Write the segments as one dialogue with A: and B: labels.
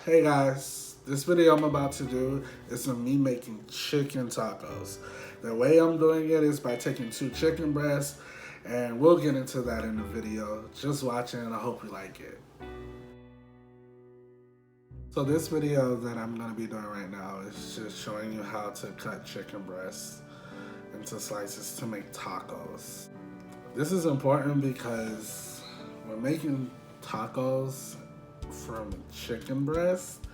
A: Hey guys, this video I'm about to do is of me making chicken tacos. The way I'm doing it is by taking 2 chicken breasts, and we'll get into that in the video. Just watch it and I hope you like it. So this video that I'm going to be doing right now is just showing you how to cut chicken breasts into slices to make tacos. This is important because when making tacos from chicken breast,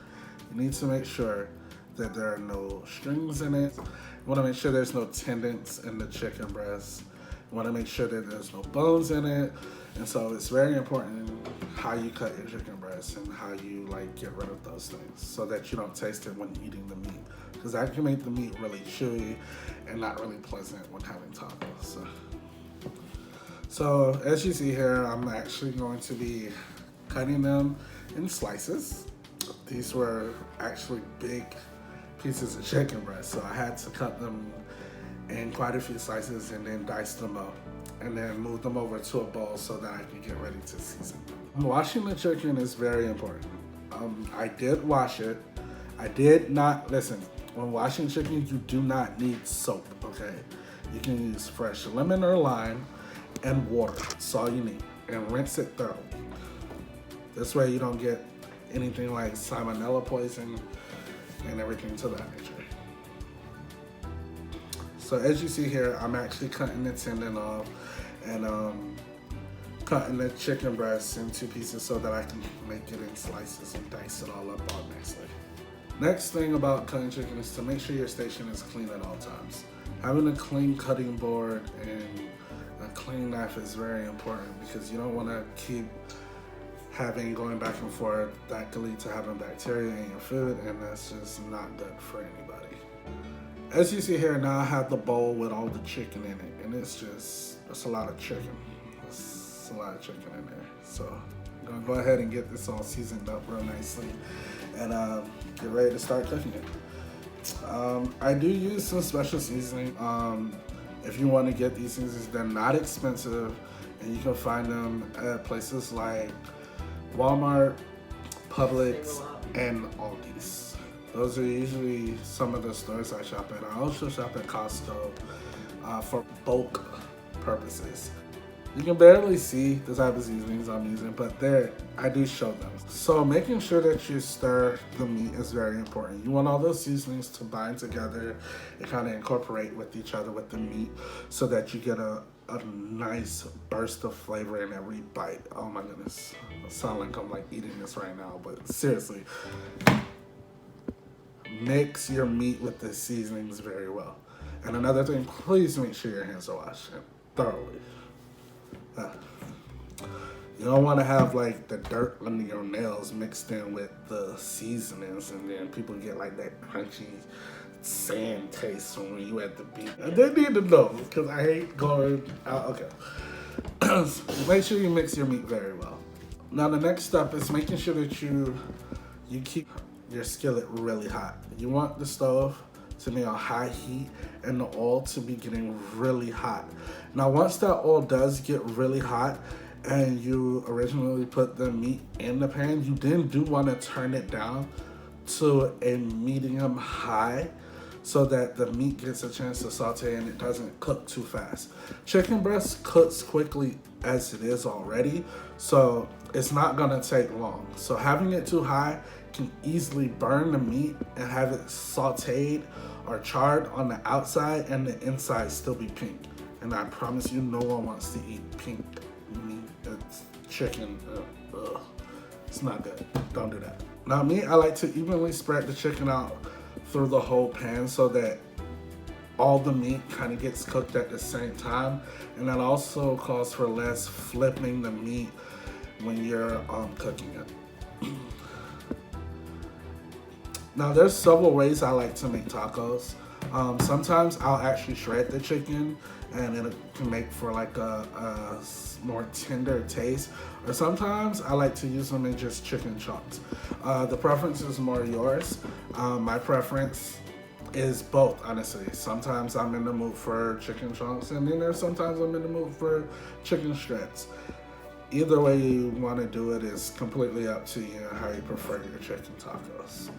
A: you need to make sure that there are no strings in it. You want to make sure there's no tendons in the chicken breast. You want to make sure that there's no bones in it. And so it's very important how you cut your chicken breast and how you get rid of those things so that you don't taste it when eating the meat. Because that can make the meat really chewy and not really pleasant when having tacos. So as you see here, I'm actually going to be cutting them in slices. These were actually big pieces of chicken breast, so I had to cut them in quite a few slices and then dice them up and then move them over to a bowl so that I can get ready to season them. Washing the chicken is very important. I did wash it. I did not, listen, when washing chicken, you do not need soap, okay? You can use fresh lemon or lime and water. That's all you need. And rinse it thoroughly. This way you don't get anything like salmonella poison and everything to that nature. So as you see here, I'm actually cutting the tendon off and cutting the chicken breast into pieces so that I can make it in slices and dice it all up all nicely. Next thing about cutting chicken is to make sure your station is clean at all times. Having a clean cutting board and a clean knife is very important because you don't want to keep going back and forth. That could lead to having bacteria in your food, and that's just not good for anybody. As you see here, now I have the bowl with all the chicken in it, and it's a lot of chicken. It's a lot of chicken in there. So I'm gonna go ahead and get this all seasoned up real nicely and get ready to start cooking it. I do use some special seasoning. If you want to get these seasonings, they're not expensive, and you can find them at places like Walmart, Publix, and Aldi's. Those are usually some of the stores I shop at. I also shop at Costco for bulk purposes. You can barely see the type of seasonings I'm using, but I do show them. So making sure that you stir the meat is very important. You want all those seasonings to bind together and kind of incorporate with each other with the meat so that you get a nice burst of flavor in every bite. Oh my goodness. I sound like I'm eating this right now, but seriously. Mix your meat with the seasonings very well. And another thing, please make sure your hands are washed thoroughly. You don't want to have the dirt under your nails mixed in with the seasonings, and then people get that crunchy sand taste when you at the beach. And they need to know because I hate going out. Okay. Make sure you mix your meat very well. Now the next step is making sure that you keep your skillet really hot. You want the stove to be on high heat and the oil to be getting really hot. Now once that oil does get really hot and you originally put the meat in the pan, you then do want to turn it down to a medium high so that the meat gets a chance to saute and it doesn't cook too fast. Chicken breast cooks quickly as it is already, so it's not gonna take long. So having it too high can easily burn the meat and have it sauteed or charred on the outside and the inside still be pink. And I promise you, no one wants to eat pink meat. It's chicken. Ugh. It's not good. Don't do that. Now me, I like to evenly spread the chicken out through the whole pan so that all the meat kind of gets cooked at the same time, and that also calls for less flipping the meat when you're cooking it. Now there's several ways I like to make tacos. Sometimes I'll actually shred the chicken and it can make for a more tender taste. Or sometimes I like to use them in just chicken chunks. The preference is more yours. My preference is both, honestly. Sometimes I'm in the mood for chicken chunks, and then there's sometimes I'm in the mood for chicken strips. either way you want to do it is completely up to you and how you prefer your chicken tacos.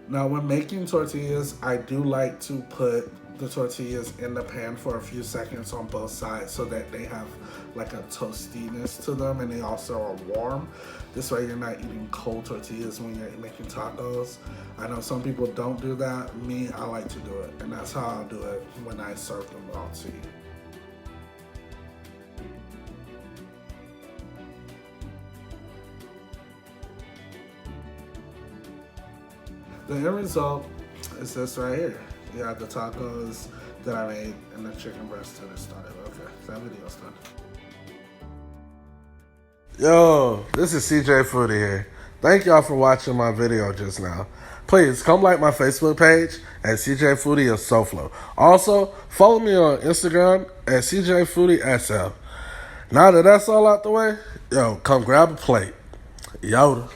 A: Now, when making tortillas, I do like to put the tortillas in the pan for a few seconds on both sides so that they have like a toastiness to them and they also are warm. This way you're not eating cold tortillas when you're making tacos. I know some people don't do that. Me, I like to do it, and that's how I'll do it when I serve them all to you. The end result is this right here. You have the tacos that I made and the chicken breast that I started. Okay, that video's done. Yo, this is CJ Foodie here. Thank y'all for watching my video just now. Please come like my Facebook page at CJ Foodie or SoFlo. Also, follow me on Instagram at CJ Foodie SF. Now that that's all out the way, yo, come grab a plate. Yoda.